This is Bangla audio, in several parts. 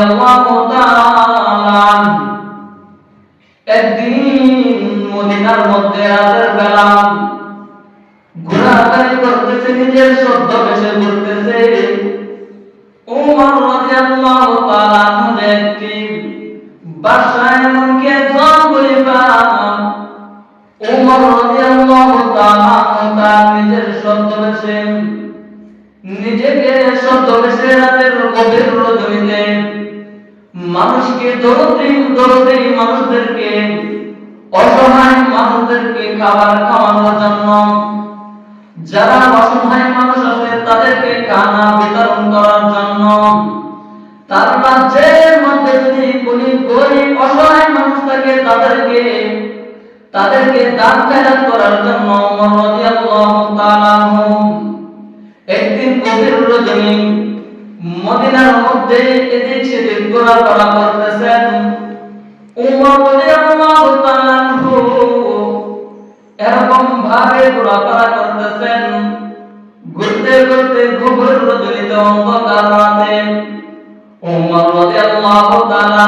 রাদিয়াল্লাহু তাআলা একদিন মদিনার মধ্যে রাতের বেলা ঘোরাঘুরি করতেছে, নিজের ছদ্মবেশে ঘুরতেছে। ওমর রাদিয়াল্লাহু তাআলা একটি বাসায় এমনকি একজন খলিফা ওমর রাদিয়াল্লাহু তাআলা তার নিজের ছদ্মবেশে নিজেকে ছদ্মবেশে রাতের গভীর রজনীতে মানুষকে দরিদ্র মানুষদেরকে অসহায় মানুষদেরকে খাবার খাওয়ানোর জন্য, যারা অসহায় মানুষ আছে তাদেরকে খানা বিতরণ করার জন্য, তার রাজ্যের মধ্যে যদি কোনো গরিব অসহায় মানুষ থাকে তাদেরকে দান খয়রাত করার জন্য ওমর রাদিয়াল্লাহু তাআলা একদিন গভীর রজনী মদিনার মধ্যে এদিক সেদিক ঘোরাফেরা করতেছেন। ওমর রাদিয়াল্লাহু তাআলা এরকম ভাবে ঘোরাফেরা করতেছেন, ঘুরতে ঘুরতে গভীর রজনীতে অন্ধকার রাতে ওমর রাদিয়াল্লাহু তাআলা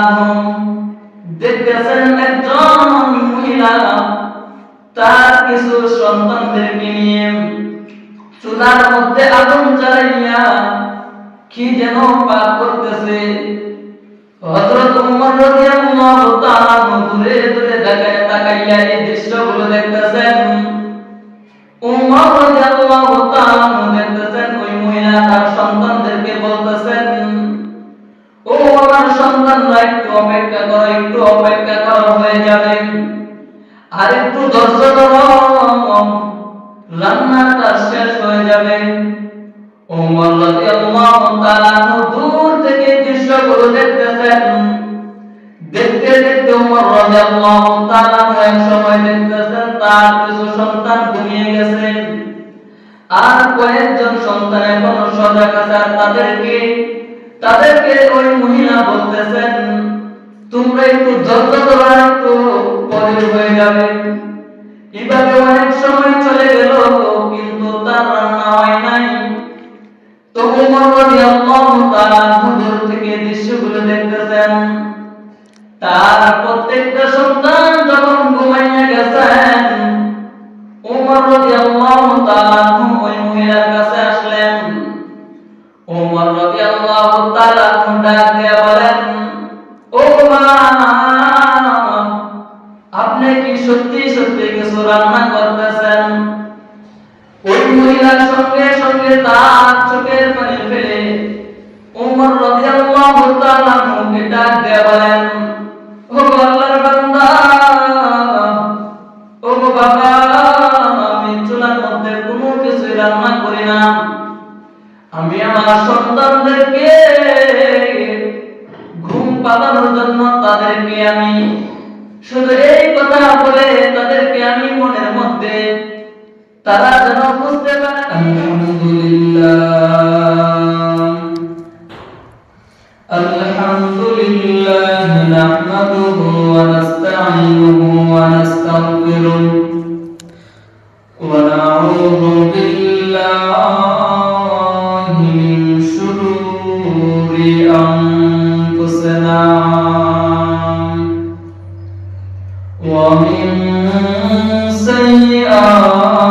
দেখতেছেন একজন মহিলা তার কিছু সন্তানদেরকে নিয়ে চুলার মধ্যে আগুন জ্বালাইয়া কি যেন পাক করতেছে। হযরত ওমর রাদিয়াল্লাহু তাআলা দূরে দূরে তাকাইয়া এই দৃশ্যগুলো দেখতেছেন। ওমর রাদিয়াল্লাহু তাআলা দেখতেছেন ওই মহিলা তার সন্তানদেরকে বলতেছেন, ও আমার সন্তানরা একটু অপেক্ষা করো হয়ে যাবে, আর একটু ধৈর্য ধরো, রান্নাটা শেষ হয়ে যাবে। ওমর রাদিয়াল্লাহু তাআলা দূর থেকে দৃশ্যগুলো দেখতেছেন। দেখতে দেখতে ওমর রাদিয়াল্লাহু তাআলা এক সময় দেখতেছেন তার কিছু সন্তান ঘুমিয়ে গেছে, আর কয়েকজন সন্তান এখনো সজাগ আছে। তাদেরকে ওই মহিলা বলতেছেন, তোমরা একটু ধৈর্য ধরো, একটু পরে হয়ে যাবে। এভাবে অনেক সময় চলে গেল, কিন্তু তার রান্না হয় নাই। তো ওমর রাদিয়াল্লাহু তাআলা দূর থেকে দৃশ্যগুলো দেখতেছেন। তার প্রত্যেকটা সন্তান যখন ঘুমাইয়া গেছেন, ওমর রাদিয়াল্লাহু তাআলা ওই মহিলার কাছে আসলেন। ওমর রাদিয়াল্লাহু তাআলা ডাক দিয়ে বলেন, ও মা, আপনি কি সত্যি সত্যি কিছু রান্না করতেছেন? ওই মহিলার সঙ্গে সঙ্গে তার চোখের পানি ফেলে ওমর রাদিয়াল্লাহু তাআলা মুখে ডাক দিয়ে বলেন, ও আল্লাহর বান্দা, ও বাবা, আমি চুলার মধ্যে কোনো কিছু রান্না করি না। আমি আমার সন্তানদেরকে ঘুম পাড়ানোর জন্য তাদেরকে আমি শুধু এই কথা বলে তাদেরকে আমি মনের মধ্যে তারা যেন বুঝতে পারে। আলহামদুলিল্লাহ নাহমাদুহু ওয়া নাস্তাঈনুহু ওয়া নাস্তাগফিরুহ ওয়া নাউযু বিল্লাহি মিন শুরুরি আনফুসিনা ওয়া মিন সাইয়্যাতি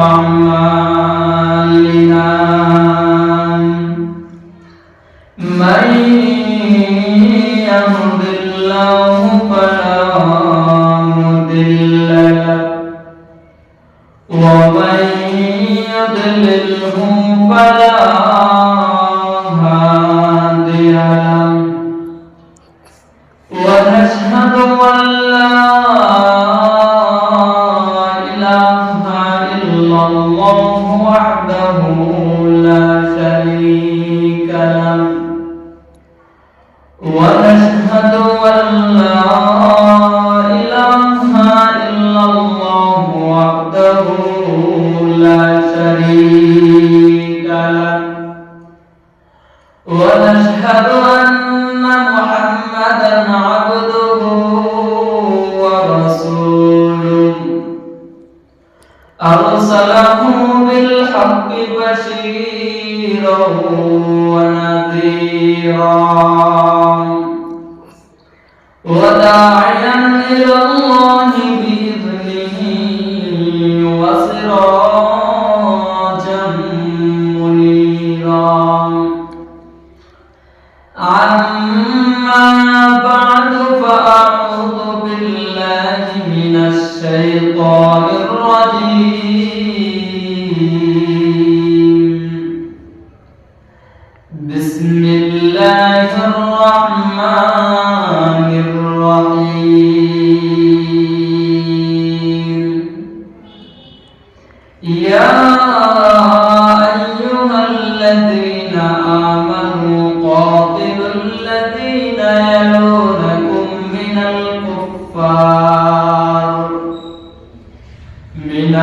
আ'মালিনা মান ইয়াহদিল্লাহু ফালা মুদিল্লা লাহু ওয়া মান ইউদ্লিলহু ফালা হাদিয়া লাহু ওয়া নাশহাদু আন লা ইলাহা ইল্লাল্লাহু ওয়াহদাহু লা শারীকা লাহু ওয়া নাশহাদু আন লা ইলাহা ইল্লাল্লাহু ওয়াহদাহু লা শারীকা লাহু ওয়া নাশহাদু আন্না মুহাম্মাদান আবদুহু ওয়া রাসূলুহু আরসালাহু বিল হাক্কি বাশীরান ওয়া নাযীরা وداعيا إلى الله بإذنه وسراجا منيرا أما بعد فأعوذ بالله من الشيطان الرجيم بسم الله الرحمن الرحيم يا أيها الذين آمنوا قاتلوا الذين يلونكم من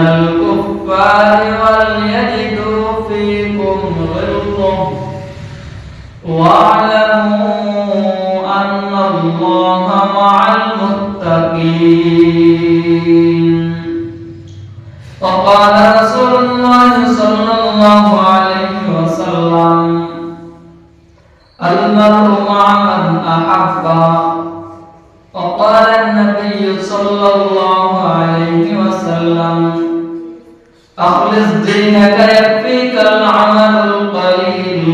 الكفار وليجدوا فيكم غلظة واعلموا أن الله مع المتقين. وقال رسول الله صلى الله عليه وسلم المرء مع من أحب. وقال النبي صلى الله عليه وسلم أخلص دينك يكفيك العمل القليل.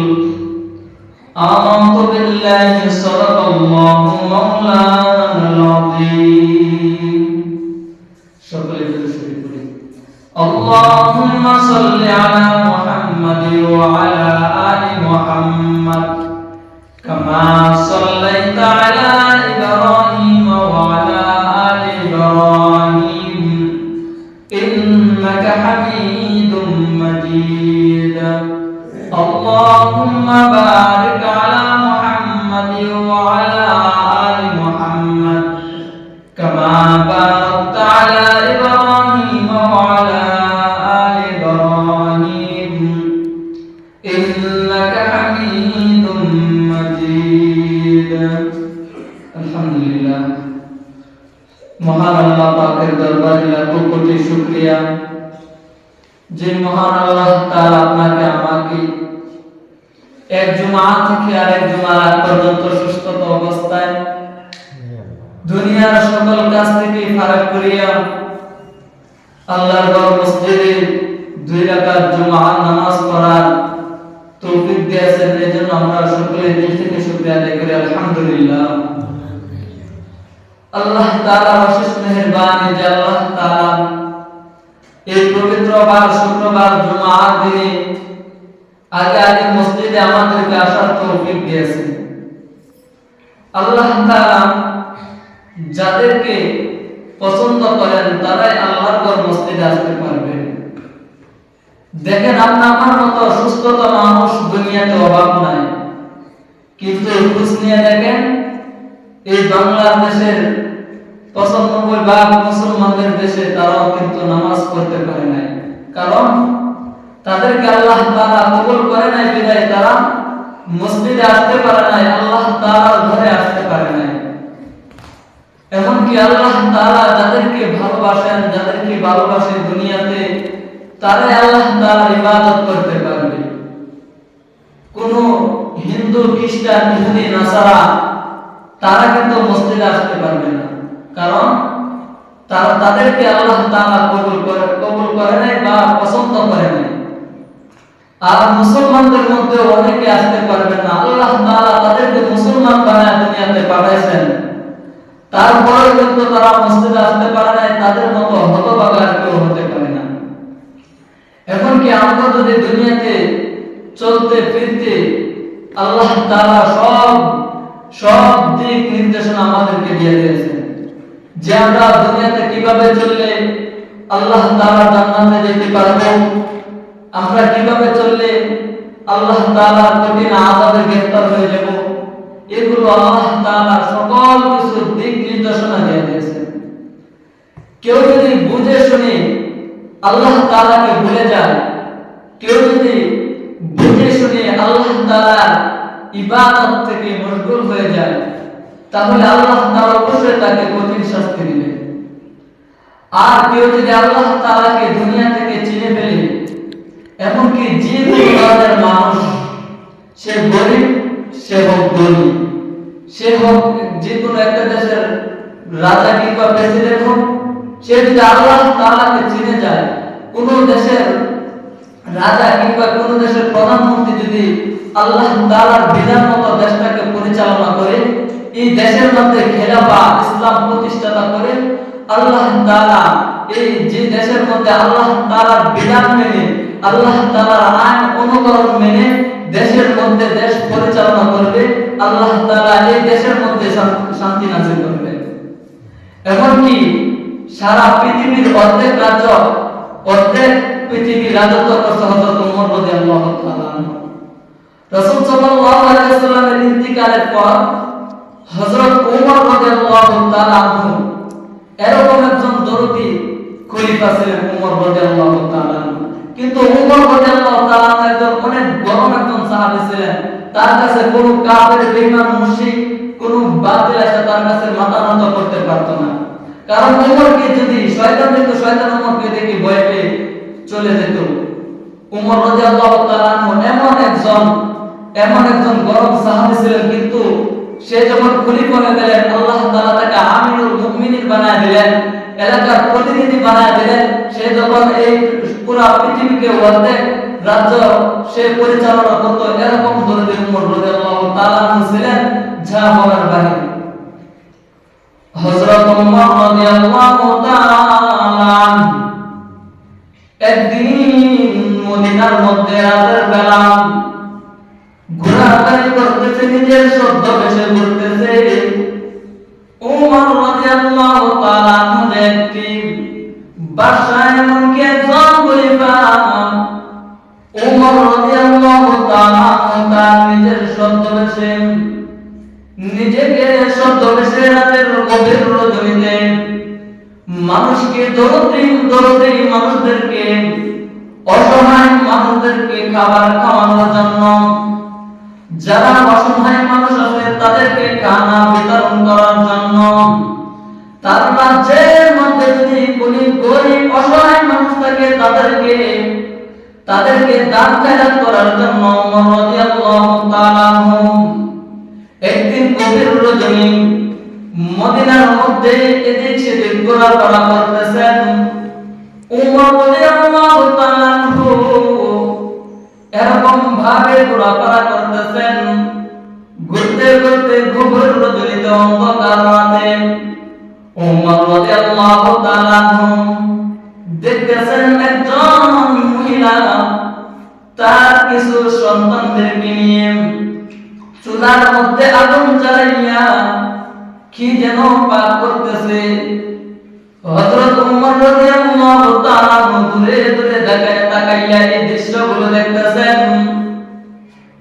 آمنت بالله صدق الله مولانا العظيم. اللهم صل على محمد وعلى آل محمد كما صليت على إبراهيم وعلى آل إبراهيم إنك حميد مجيد. اللهم بارك على محمد وعلى آل محمد كما باركت على إبراهيم وعلى آل إبراهيم إنك حميد مجيد. الحمد لله. মহান আল্লাহ পাকের দরবারে লাখো কোটি শুকরিয়া যে মহান আল্লাহ তাআলা আপনাকে আমাকে এক জুমা থেকে আরেক জুমার আগ পর্যন্ত সুস্থতা অবস্থায় দুনিয়ার সকল কাজ থেকে ফারাক করিয়া আল্লাহর ঘর মসজিদে 2 রাকাত জুমার নামাজ পড়ার তৌফিক দিয়েছেন। এজন্য আমরা সকলে দিল থেকে শুকরিয়া আদায় করি আলহামদুলিল্লাহ। আল্লাহ তাআলার অশেষ মেহেরবানি যে আল্লাহ তাআলা এই পবিত্র বার শুক্রবার জুমার দিনে আগে মসজিদে আমাদেরকে আসার তৌফিক দিয়েছেন। আল্লাহ তাআলা যাদেরকে পছন্দ করেন তারাই আল্লাহর ঘর মসজিদে আসতে পারবে। দেখেন আপনার আমার মতো সুস্থতা মানুষ দুনিয়াতে অভাব নাই, কিন্তু খোঁজ নিয়ে দেখেন এই বাংলাদেশের 95% মুসলমানদের দেশে তারাও কিন্তু নামাজ পড়তে পারে নাই, কারণ তাদেরকে আল্লাহ তাআলা কবুল করে নাই বিধায় তারা মসজিদে আসতে পারে নাই, আল্লাহ তাআলার ঘরে আসতে পারে নাই। এমনকি আল্লাহ তাআলা যাদেরকে ভালোবাসেন, যাদেরকে ভালোবাসে দুনিয়াতে, তারাই আল্লাহ তাআলার ইবাদত করতে পারবে। কোন হিন্দু, খ্রিস্টান, ইহুদি, নাসারা তারা কিন্তু মসজিদে আসতে পারবে না, কারণ তাদেরকে আল্লাহ তাআলা কবুল করে নাই বা পছন্দ করে নাই। আর মুসলমানদের মধ্যে অনেকে আসতে পারবে না, আল্লাহ তাআলা তাদেরকে মুসলমান বানায় দুনিয়াতে পাঠাইছেন, তারপরে কিন্তু তারা মসজিদে আসতে পারে নাই, তাদের মতো হতভাগা কেউ হতে পারে না। এখন কি আমরা যদি দুনিয়াতে চলতে ফিরতে আল্লাহ তাআলা সব দিক নির্দেশনা আমাদেরকে দিয়ে দিয়েছেন যে আমরা দুনিয়াতে কিভাবে চললে আল্লাহ তাআলা জান্নাতে যেতে পারবো, আমরা কিভাবে চললে আল্লাহ তাআলার কঠিন আযাবে গ্রেফতার হয়ে যাব, এগুলো আল্লাহ তাআলা সকল কিছু দিক নির্দেশনা দিয়ে দিয়েছেন। কেউ যদি বুঝে শুনে আল্লাহ তাআলাকে ভুলে যায়, কেউ যদি বুঝে শুনে আল্লাহ তাআলার ইবাদত থেকে মশগুল হয়ে যায়, তাহলে আল্লাহ তাআলা অবশ্যই তাকে কঠিন শাস্তি দিবেন। আর কেউ যদি আল্লাহ তাআলাকে দুনিয়া থেকে চিনে ফেলে, এমনকি যে ধরনের মানুষ, সে গরিব, সে হোক ধনী, সে হোক যে কোনো একটা দেশের রাজা কিংবা প্রেসিডেন্ট হোক, সে যদি আল্লাহ তাআলাকে চিনে যায়, কোন দেশের রাজা কিংবা কোন দেশের প্রধানমন্ত্রী যদি আল্লাহ তাআলার বিধান মতো দেশটাকে পরিচালনা করে, এই দেশের মধ্যে খেলাফত ইসলাম প্রতিষ্ঠাতা করে, আল্লাহ তাআলা এই যে দেশের মধ্যে আল্লাহ তাআলার বিধান মেনে, আল্লাহ তাআলার আইন অনুকরণ মেনে দেশের মধ্যে দেশ পরিচালনা করবে, আল্লাহ তাআলা এই দেশের মধ্যে শান্তি নাযিল করবে। এমনকি সারা পৃথিবীর অর্ধেক রাজ্য, অর্ধেক পৃথিবীর রাজত্ব করছে হযরত ওমর রাদিয়াল্লাহু তাআলা আনহু। রাসূল সাল্লাল্লাহু আলাইহি ওয়াসাল্লামের ইন্তিকালের পর হযরত ওমর রাদিয়াল্লাহু তাআলা আনহু এরকম একজন দরদি খলিফা ছিলেন ওমর রাদিয়াল্লাহু তাআলা আনহু। কিন্তু ওমর রাদিয়াল্লাহু তাআলা আনহু একজন অনেক গরম একজন সাহাবী ছিলেন। তার কাছে কোনো কাফের বেঈমান মুশরিক কোনো বাতিল এসে তার কাছে মাথা নত করতে পারত না। কারণ ওমরকে যদি শয়তান দেখতো, শয়তান ওমরকে দেখে ভয় পেয়ে চলে যেত। ওমর রাদিয়াল্লাহু তাআলা আনহু এমন একজন গরম সাহাবী ছিলেন, কিন্তু সে যখন খলিফা হয়ে গেলেন, আল্লাহ তাআলা তাকে আমিরুল মুমিনিন বানায় দিলেন, এলাকার প্রতিনিধি বানায় দিলেন। সে যখন এই পুরো পৃথিবীকে অর্ধেক রাজ্য সে পরিচালনা করত, এরকম দরদি ওমর রাদিয়াল্লাহু তাআলা আনহু ছিলেন, যা বলার বাহিরে। হযরত ওমর রাদিয়াল্লাহু তাআলা একদিন মদিনার মধ্যে রাতের বেলা ঘোরাঘুরি করতেছে, নিজের ছদ্মবেশে ঘুরতেছে। ওমর রাদিয়াল্লাহু তাআলা আনহু একটি বাসায় এমনকি একজন খলিফা ওমর রাদিয়াল্লাহু তাআলা আনহু তার নিজের ছদ্মবেশে নিজেকে ছদ্মবেশে রাতের গভীর রজনীতে মানুষকে দরিদ্র মানুষদেরকে, অসহায় মানুষদেরকে খাবার খাওয়ানোর জন্য, যারা অসহায় মানুষ আছে তাদেরকে খানা বিতরণ করার জন্য, তার রাজ্যের মধ্যে যদি কোনো গরিব অসহায় মানুষ থাকে তাদেরকে দান খয়রাত করার জন্য ওমর রাদিয়াল্লাহু তাআলা আনহু একদিন গভীর রজনী মদিনার মধ্যে এদিক সেদিক ঘোরাফেরা করতেছেন। ওমর রাদিয়াল্লাহু তাআলা আনহু এরকম ভাবে ঘোরাফেরা করতেছেন, ঘুরতে ঘুরতে গভীর রজনীতে অন্ধকার রাতে ওমর রাদিয়াল্লাহু তাআলা আনহু দেখতেছেন একজন মহিলা তার কিছু সন্তানদেরকে নিয়ে চুলার মধ্যে আগুন জ্বালাইয়া কি যেন পাক করতেছে। হযরত ওমর রাদিয়াল্লাহু তাআলা দূরে দূরে তাকাইয়া এই দৃশ্যগুলো দেখতেছেন।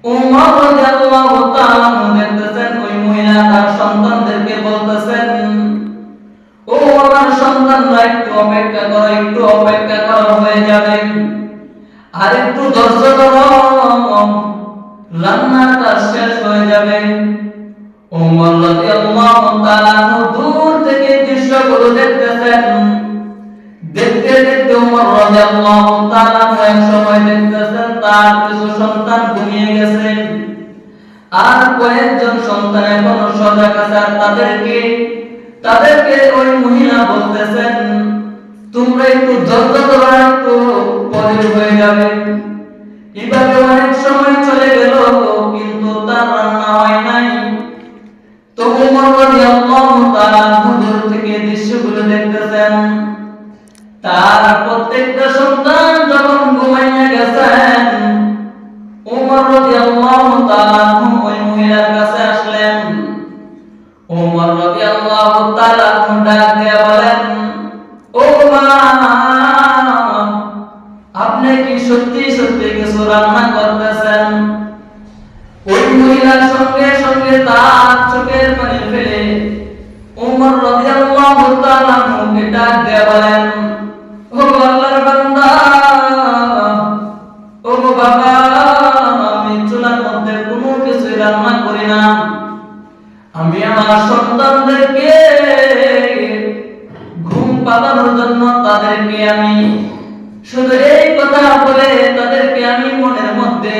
ওমর রাদিয়াল্লাহু তাআলা দেখতেছেন ওই মহিলা তার সন্তানদেরকে বলতেছেন, ও আমার সন্তানরা একটু অপেক্ষা করো, হয়ে যাবে, আর একটু ধৈর্য ধরো, রান্নাটা শেষ হয়ে যাবে। ওমর রাদিয়াল্লাহু তাআলা দূর থেকে দৃশ্যগুলো দেখতেছেন। দেখতে দেখতে ওমর রাদিয়াল্লাহু তাআলা এক সময় দেখতেছেন তার কিছু সন্তান ঘুমিয়ে গেছে, আর কয়েকজন সন্তান এখনো সজাগ আছে। আর তাদেরকে ওই মহিলা বলতেছেন, তোমরা একটু ধৈর্য ধরো, একটু পরে হয়ে যাবে। এভাবে অনেক সময় চলে গেল, কিন্তু তার রান্না হয় নাই। তো ওমর রাদিয়াল্লাহু তাআলা দূর থেকে দৃশ্যগুলো দেখতেছেন। তার প্রত্যেকটা সন্তান যখন ঘুমাইয়া গেছেন, ওমর রাদিয়াল্লাহু তাআলা ওই মহিলার কাছে আসলেন। ওমর রাদিয়াল্লাহু তাআলা ডাক দিয়ে বলেন, ও মা, আপনি কি সত্যি সত্যি কিছু রান্না করতেছেন? ওই মহিলার সঙ্গে সঙ্গে তার চোখের পানি ফেলে ওমর রাদিয়াল্লাহু তাআলা মুখে ডাক দিয়ে বলেন, ও আল্লাহর বান্দা, ও বাবা, আমি চুলার মধ্যে কোনো কিছু রান্না করি না। আমি আমার সন্তানদেরকে ঘুম পাড়ানোর জন্য তাদেরকে আমি শুধু এই কথা বলে তাদেরকে আমি মনের মধ্যে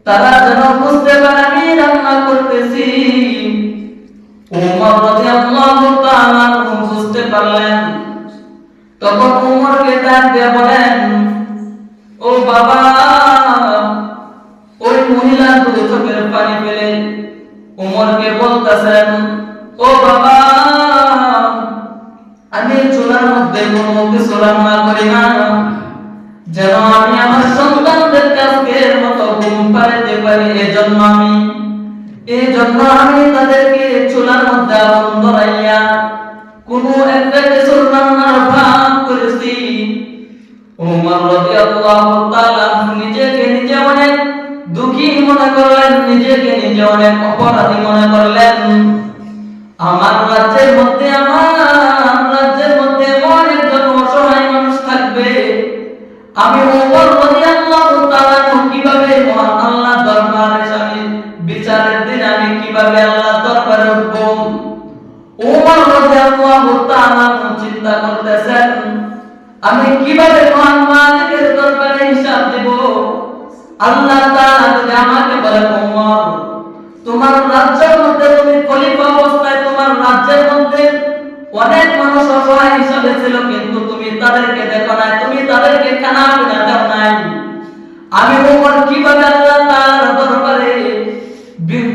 তারা যেন বুঝতে পারে আমি রান্না করতেছি। ওমর রাদিয়াল্লাহু তাআলা বুঝতে পারলেন। তখন ওমরকে ডাক দিয়ে বলেন, ও বাবা। ওই মহিলা দুই চোখের পানি ফেলে ওমরকে বলতেছেন, ও বাবা, আমি চুলার মধ্যে কোনো কিছু রান্না করি না, যেন আমি আমার সন্তানদের কাছের মতো ঘুম পাড়াতে পারি। এজন্য আমি তাদেরকে চুলার মধ্যে আগুন ধরাইয়া কোনো একটা কিছু রান্নার ভাগ করেছি। ওমর রাদিয়াল্লাহু তাআলা নিজেকে নিজে অনেক দুঃখী মনে করলেন, নিজেকে নিজে অনেক অপরাধী মনে করলেন। আমার রাজ্যের মধ্যে এমন একজন অসহায় মানুষ থাকবে, আমি ওমর রাদিয়াল্লাহু তাআলা কিভাবে মহান আল্লাহর দরবারে বিচারের দিন আমি কিভাবে আল্লাহর দরবারে উঠব? ওমর রাদিয়াল্লাহু তাআলা চিন্তা করতেছেন, আমি কিভাবে মহান মালিকের দরবারে হিসাব দেব? আল্লাহ তাআলা যদি আমাকে বলে, ওমর, তোমার রাজ্যের মধ্যে তুমি খলিফা অবস্থায় তোমার রাজ্যের মধ্যে অনেক মানুষ অসহায় হিসাবে ছিল, কিন্তু তুমি তাদেরকে দেখো নাই, তুমি তাদেরকে খানা পিনা দাও নাই। আমি ওমর কিভাবে আল্লাহ তাআলার দরবারে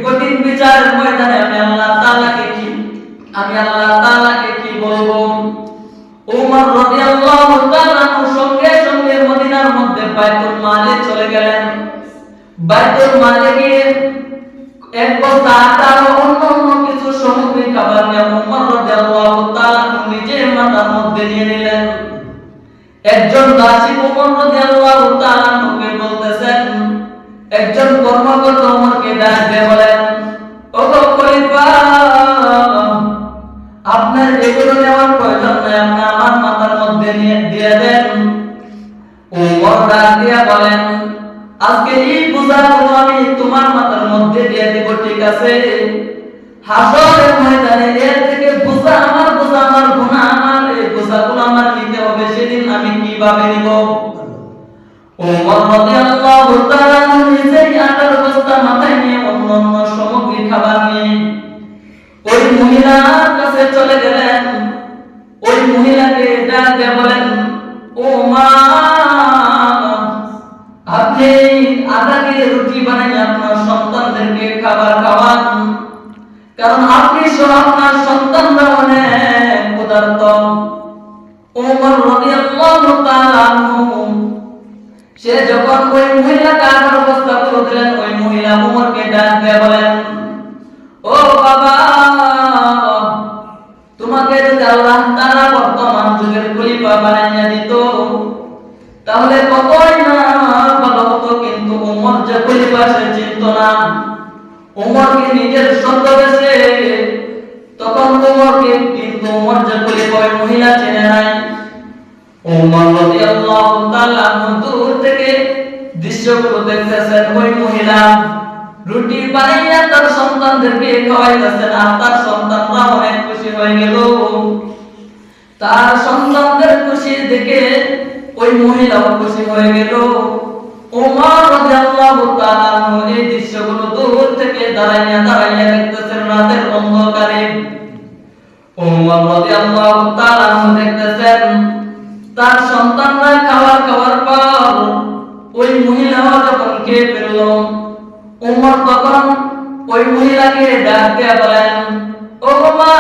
কঠিন বিচারের ময়দানে আমি আল্লাহ তাআলাকে কি বলবো? ওমর রাদিয়াল্লাহু তাআলা সঙ্গে সঙ্গে মদিনার মধ্যে বাইতুল মালে চলে গেলেন। বাইতুল মালে গিয়ে এক বস্তা আটা ও অন্য কিছু সামগ্রী খাবার নিয়ে ওমর রাদিয়াল্লাহু তাআলা নিজের মাথার মধ্যে নিয়ে নিলেন। একজন দাসী ওমর রাদিয়াল্লাহু তাআলাকে বলতেছেন, একজন কর্মকর্তা ওমরকে ডাক দিয়ে বলেন, ওগো খলিফা, আপনার এগুলো নেওয়ার প্রয়োজন নাই, আপনি আমার মাথার মধ্যে নিয়ে দিয়ে দেন। ওমর ডাক দিয়ে বলেন, আজকে এই বোঝাগুলো আমি তোমার মাথার মধ্যে দিয়ে দেব, ঠিক আছে? হাসরের ময়দানে এর থেকে বোঝা আমার গুনাহ আমার, এই বোঝাগুলো আমার নিতে হবে, সেদিন আমি কিভাবে নিব? ওমর রাদিয়াল্লাহু তাআলা নিজেই আটার বস্তা মাথায় নিয়ে অন্য সামগ্রী খাবার নিয়ে ওই মহিলার কাছে চলে গেলেন। ওই মহিলাকে ডাক দিয়ে বলেন, ও মা, আপনি আটা দিয়ে রুটি বানিয়ে আপনার সন্তানদেরকে খাবার খাওয়ান, কারণ আপনি সহ আপনার সন্তানরা অনেক ক্ষুধার্ত। ওমর রাদিয়াল্লাহু তাআলা সে যখন ওই মহিলাকে আটার বস্তা করে দিলেন, ওই মহিলা ওমরকে ডাক দিয়ে বলেন, ও বাবা, তোমাকে যদি আল্লাহ তাআলা বর্তমান যুগের খলিফা বানাইয়া দিত তাহলে কতই না ভালো হতো, কিন্তু ওমর যে খলিফা সে চিনত না। ওমরকে নিজের ছদ্মবেশে তখন কিন্তু ওমর যে খলিফা ওই মহিলা চেনে নাই। ওমর রাদিয়াল্লাহু তাআলা দূর থেকে দৃশ্যগুলো দেখতেছেন, ওই মহিলা রুটি বানাইয়া তার সন্তানদেরকে খাওয়াইতেছেন, আর তার সন্তানরা অনেক খুশি হয়ে গেল। তার সন্তানদের খুশি দেখে ওই মহিলাও খুশি হয়ে গেল। ওমর রাদিয়াল্লাহু তাআলা এই দৃশ্যগুলো দূর থেকে দাঁড়াইয়া দেখতেছেন রাতের অন্ধকারে। ওমর রাদিয়াল্লাহু তাআলা দেখতেছেন তার সন্তানরা খাওয়ার পর ওই মহিলাও যখন খেয়ে ফেলল, ওমর তখন ওই মহিলাকে ডাক দিয়ে বলেন, ও মা,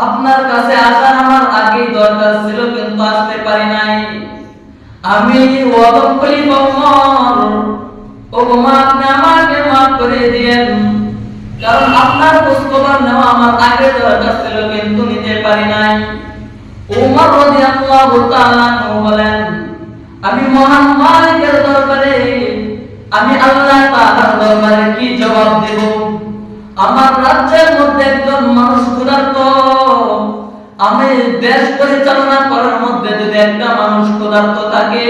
আপনার কাছে আসার আমার আগেই দরকার ছিল, কিন্তু আসতে পারি নাই। আমি ওয়াদম খলিফা ওমর, ও মা, আপনি আমাকে মাফ করে দিয়েন, কারণ আপনার খোঁজখবর নেওয়া আমার আগে দরকার ছিল, কিন্তু নিতে পারি নাই। ওমর রাদিয়াল্লাহু তাআলা বলেন, আমি মহান মালিকের দরবারে, আমি আল্লাহ তাআলার দরবারে কি জবাব দেব? আমার রাজ্যের মধ্যে একজন মানুষ ক্ষুধার্ত, আমি দেশ পরিচালনা করার মধ্যে যদি একটা মানুষ ক্ষুধার্ত থাকে,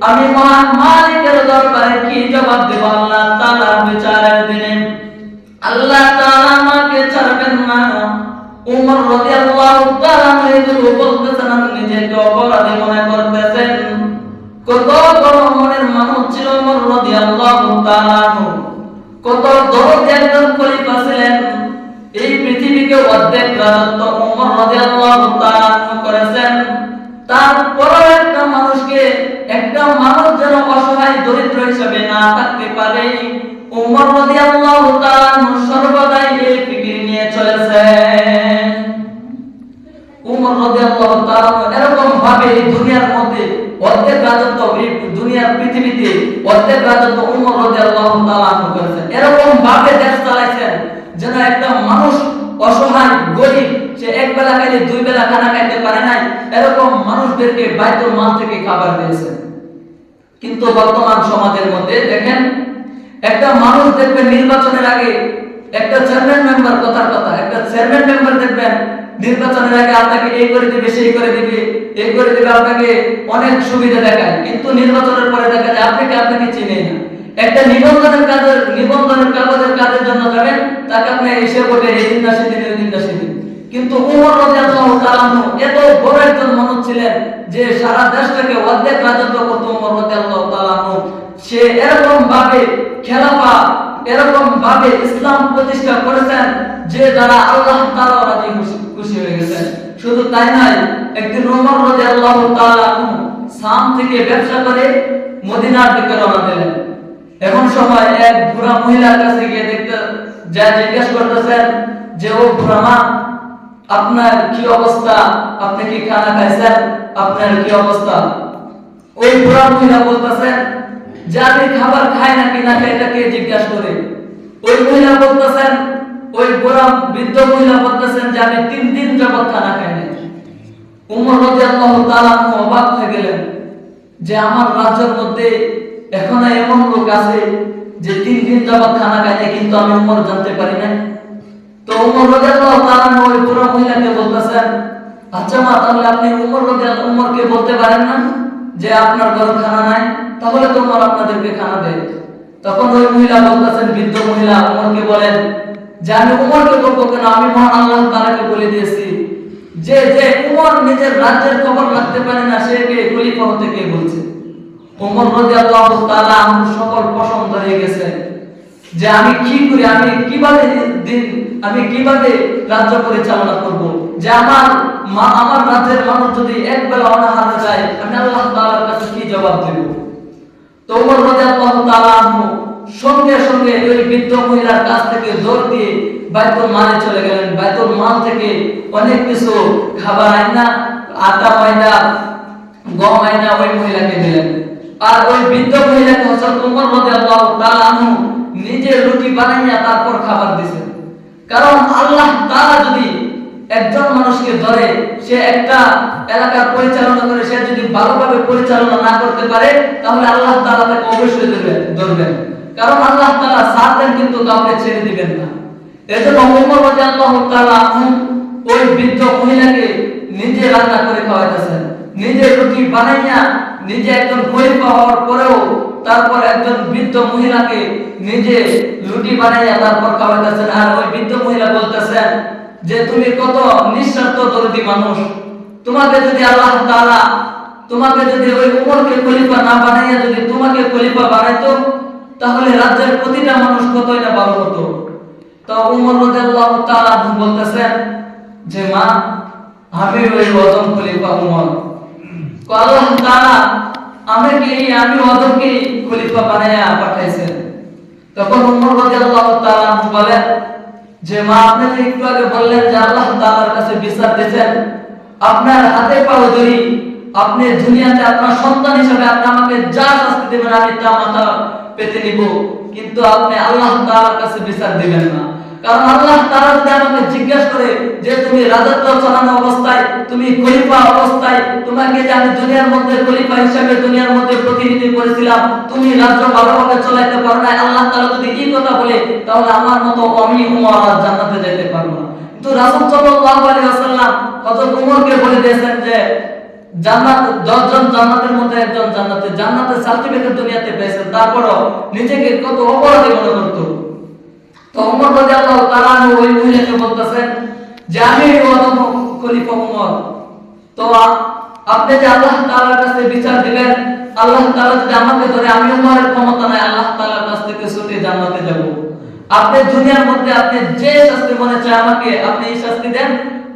আমি মহান মালিকের দরবারে কি জবাব দেব আল্লাহ তাআলার বিচারের দিনে? আল্লাহ তাআলা আমাকে ছাড়বেন না। ওমর রাদিয়াল্লাহু তাআলা এগুলো বলতেছেন, নিজেকে অপরাধী মনে করতেছেন। কত বড় মনের মানুষ ছিল ওমর রাদিয়াল্লাহু তাআলা। কত দরদি একজন খলিফা ছিলেন। এই পৃথিবীকে অর্ধেক রাজত্ব ওমর রাদিয়াল্লাহু তাআলা করেছেন। তারপরও একটা মানুষ যেন অসহায় দরিদ্র হিসেবে না থাকতে পারে, ওমর রাদিয়াল্লাহু তাআলা সর্বদাই এই ফিকির নিয়ে চলেছেন। ওমর রাদিয়াল্লাহু তাআলা এরকম ভাবে এই দুনিয়ার মধ্যে অর্ধেক রাজত্ব, এই দুনিয়ার পৃথিবীতে অর্ধেক রাজত্ব ওমর রাদিয়াল্লাহু তাআলা করেছেন। এরকম ভাবে দেশ চালাইছেন যেন একটা মানুষ অসহায় গরিব, সে এক বেলা খাইলে দুই বেলা খানা খাইতে পারে নাই, এরকম মানুষদেরকে বাইতুল মাল থেকে খাবার দিয়েছেন। কিন্তু বর্তমান সমাজের মধ্যে দেখেন, একটা মানুষ দেখবেন নির্বাচনের আগে একটা চেয়ারম্যান মেম্বার একটা চেয়ারম্যান মেম্বার দেখবেন নির্বাচনের আগে আপনাকে এই করে দিবে, সেই করে দিবে, এই করে দিবে, আপনাকে অনেক সুবিধা দেখায়, কিন্তু নির্বাচনের পরে দেখা যায় আপনাকে চিনে না। একটা নিবন্ধনের কাগজের কাজের জন্য যাবেন, তাকে আপনি এসে বলে এই দিন না সেদিন, ওই দিন না সেদিন। কিন্তু ওমর রাদিয়াল্লাহু তাআলা এত বড় একজন মানুষ ছিলেন যে সারা দেশটাকে অর্ধেক রাজত্ব করত ওমর রাদিয়াল্লাহু তাআলা। সে এরকম ভাবে খেলাফা, এরকম ভাবে ইসলাম প্রতিষ্ঠা করেছেন যে যারা আল্লাহ তাআলা রাজি খুশি হয়ে গেছেন। শুধু তাই নয়, একদিন ওমর রাদিয়াল্লাহু তাআলা শাম থেকে ব্যবসা করে মদিনার দিকে রওনা দিলেন। এখন সময় এক বুড়া মহিলার কাছে গিয়ে জিজ্ঞেস করতেছেন যে, ও বুড়া মা, আপনার কি অবস্থা? আপনি কি খানা খাইছেন? আপনার কি অবস্থা? ওই বুড়া মহিলা বলতেছেন যে আমি খাবার খাই নাকি না খাই, এটাকে জিজ্ঞাসা করে। ওই মহিলা বলতেছেন, ওই বুড়া বৃদ্ধ মহিলা বলতেছেন যে আমি 3 দিন যাবত খানা খাই নাই। ওমর রাদিয়াল্লাহু তাআলা অবাক হয়ে গেলেন যে আমার রাজ্যের মধ্যে এখন এমন লোক আছে যে 3 দিন যাবত খানা খায় না, কিন্তু আমি ওমর জানতে পারি না। তো ওমর রাদিয়াল্লাহু তাআলা ওই বুড়া মহিলাকে বলতেছেন, আচ্ছা মা, তাহলে আপনি ওমরকে বলতে পারেন না যে আপনার ঘরে খানা নাই, তাহলে তো ওমর আপনাদেরকে খানা দেয়। তখন ওই মহিলা বলতেছেন, বৃদ্ধ মহিলা ওমরকে বলেন যে আমি ওমরকে বলবো কেন, আমি মহান আল্লাহ তাআলাকে বলে দিয়েছি যে ওমর নিজের রাজ্যের খবর রাখতে পারে না, সে কে খলিফা হতে কে বলছে। ওমর রাদিয়াল্লাহু তাআলা সকল পছন্দ হয়ে গেছে যে আমি কি করি, আমি কিভাবে রাজ্য পরিচালনা করব, যে আমার রাজ্যের মানুষ যদি এক বেলা অনাহারে যায়, আমি আল্লাহ তাআলার কাছে কি জবাব দেব। তো ওমর রাদিয়াল্লাহু তাআলা সঙ্গে সঙ্গে ওই বৃদ্ধ মহিলার কাছ থেকে দৌড় দিয়ে বাইতুল মালে চলে গেলেন। বাইতুল মাল থেকে অনেক কিছু খাবার আইনা, আটা, ময়দা, গম আইনা ওই মহিলাকে দিলেন। আর ওই বৃদ্ধ মহিলাকে হযরত ওমর রাদিয়াল্লাহু তাআলা নিজে রুটি বানাইয়া তারপর খাবার দিয়েছেন। কারণ আল্লাহ তাআলা যদি একজন মানুষকে ধরে, সে একটা এলাকার পরিচালনা করে, সে যদি ভালোভাবে পরিচালনা না করতে পারে, তাহলে আল্লাহ তাআলা তাকে অবশ্যই ধরবেন। কারণ আল্লাহ তাআলা ছাড়বেন কিন্তু কাউকে ছেড়ে দিবেন না। এজন্য ওমর রাদিয়াল্লাহু তাআলা ওই বৃদ্ধ মহিলাকে নিজে রান্না করে খাওয়াইতেছেন, নিজে রুটি বানাইয়া, নিজে একজন খলিফা হওয়ার পরেও তারপর একজন বৃদ্ধ মহিলাকে নিজে রুটি বানাইয়া তারপর খাওয়াইতেছেন। আর ওই বৃদ্ধ মহিলা বলতেছেন যে তুমি কত নিঃস্বার্থ দরদি মানুষ, তোমাকে যদি আল্লাহ তাআলা ওই ওমরকে খলিফা না বানাইয়া যদি তোমাকে খলিফা বানাইতো, তাহলে রাজ্যের প্রতিটা মানুষ কতই না ভালো হতো। তো ওমর রাদিয়াল্লাহু তাআলা বলতেছেন যে মা, আমি ওই ওজন খলিফা ওমর, আল্লাহ তাআলা আমি ওদেরকে খলিফা বানায়া পাঠাইছেন। তখন ওমর রাদিয়াল্লাহু তাআলা বলেন যে মা, আপনি যে একটু আগে বললেন যে আল্লাহ তাআলার কাছে বিচার দিবেন, আপনার হাতে পাও ধরি, আপনি দুনিয়াতে আপনার সন্তান হিসেবে আপনি আমাকে যা শাস্তি দিবেন আমি তা মাথা পেতে নিব, কিন্তু আপনি আল্লাহ তাআলার কাছে বিচার দিবেন না। কারণ আল্লাহ তাআলা যদি আমাকে জিজ্ঞাসা করে যে তুমি রাজত্ব চালানো অবস্থায়, তুমি খলিফা অবস্থায়, তোমাকে যে আমি দুনিয়ার মধ্যে খলিফা হিসেবে দুনিয়ার মধ্যে প্রতিনিধি করেছিলাম, তুমি রাজ্য ভালোভাবে চালাতে পারো না, আল্লাহ তাআলা যদি এই কথা বলে, তাহলে আমার মতো আমি ওমর আর জান্নাতে যেতে পারবো না। কিন্তু রাসূল সাল্লাল্লাহু আলাইহি ওয়াসাল্লাম হযরত ওমরকে বলে দিয়েছেন যে জান্নাত 10 জন জান্নাতের মধ্যে একজন জান্নাতের সার্টিফিকেট দুনিয়াতে পেয়েছেন, তারপরও নিজেকে কত অপরাধী মনে করতো। তো ওমর রাদিয়াল্লাহু তাআলা ওই মহিলাকে বলতেছেন যে আমি ওয়াদা খলিফা ওমর, তো আপনি যে আল্লাহ তাআলার কাছে বিচার দিবেন, আল্লাহ তাআলা যদি আমাকে ধরে, আমি ওমরের ক্ষমতা নাই আল্লাহ তাআলার কাছ থেকে ছুটে জান্নাতে যাব। আপনি দুনিয়ার মধ্যে আপনি যে শাস্তি মনে চায় আমাকে আপনি এই শাস্তি দেন,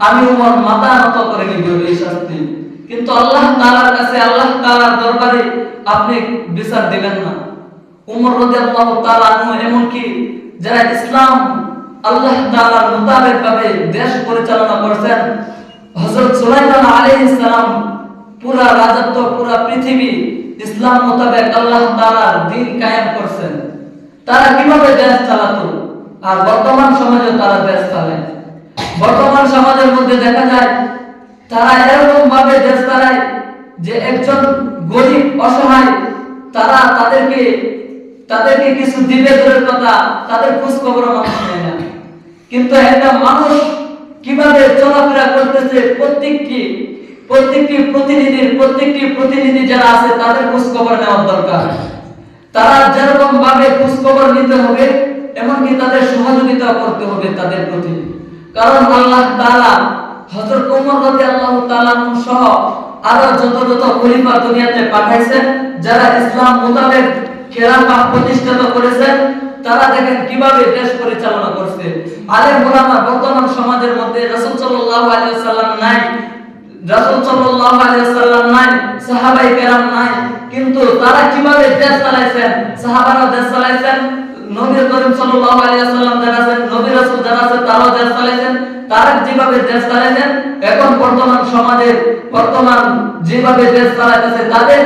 আমি উমর মাথা নত করে নিব এই শাস্তি। কিন্তু আল্লাহ তাআলার কাছে, আল্লাহ তাআলার দরবারে আপনি বিচার দিবেন না। উমর রাদিয়াল্লাহু তাআলা এমন কি যারা ইসলাম আল্লাহ তাআলার মোতাবেক ভাবে দেশ পরিচালনা করছেন, হযরত সুলাইমান আলাইহিস সালাম পুরা রাজত্ব, পুরা পৃথিবী ইসলাম মোতাবেক আল্লাহ তাআলার দ্বীন কায়েম করছেন। তারা কিভাবে দেশ চালাতো, আর বর্তমান সমাজে তারা দেশ চালায়। বর্তমান সমাজের মধ্যে দেখা যায় তারা এরকম ভাবে দেশ চালায় যে একজন গরিব অসহায় তারা তাদেরকে কিছু দিবে দূরের কথা, তাদের খোঁজ খবর মানুষ নেয় না। কিন্তু একটা মানুষ কিভাবে চলাফেরা করতেছে প্রত্যেকটি প্রতিনিধি যারা আছে তাদের খোঁজ খবর নেওয়ার দরকার। তারা যেরকম ভাবে খোঁজ খবর নিতে হবে, এমনকি তাদের সহযোগিতা করতে হবে তাদের প্রতি। কারণ আল্লাহ তাআলা হযরত ওমর রাদিয়াল্লাহু তাআলা সহ আরো যত খলিফা দুনিয়াতে পাঠাইছেন, যারা ইসলাম মোতাবেক খেলাফত প্রতিষ্ঠিত করেছেন, তারা দেখেন কিভাবে দেশ পরিচালনা করছে। আলেম ওলামা বর্তমান সমাজের মধ্যে রাসূল সাল্লাল্লাহু আলাইহি ওয়াসাল্লাম নাই, সাহাবায়ে কেরাম নাই, কিন্তু তারা কিভাবে দেশ চালাইছেন, সাহাবারা দেশ চালাইছেন, নবী করিম সাল্লাল্লাহু আলাইহি ওয়াসাল্লাম যারা আছেন, নবী রাসূল যারা আছেন তারাও দেশ চালাইছেন। তারা যেভাবে দেশ চালাইছেন, এখন বর্তমান সমাজের যেভাবে দেশ চালাইতেছে তাদের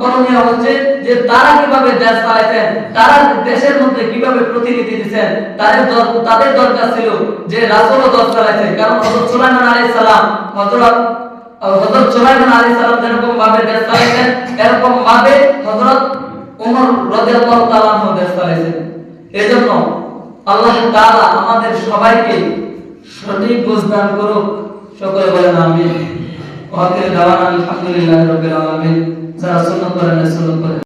করণীয় হচ্ছে যে তারা কিভাবে দেশ চালাইছেন, তারা দেশের মধ্যে কিভাবে প্রতিনিধি দিচ্ছেন, তাদের দরকার ছিল যে রাসূলও দেশ চালাইছে। কারণ হযরত সুলাইমান আলাইহিস সালাম যেরকম ভাবে দেশ চালাইছেন, এরকম ভাবে হযরত ওমর রাদিয়াল্লাহু তাআলা দেশ চালাইছেন। এজন্য আল্লাহ তাআলা আমাদের সবাইকে সঠিক বুঝদান করুক। সকলে বলেন আমিন। ওয়া আখিরু দাওয়ানা আলহামদুলিল্লাহি রাব্বিল আলামিন। যারা সুন্নাত করেন সুন্নাত করেন।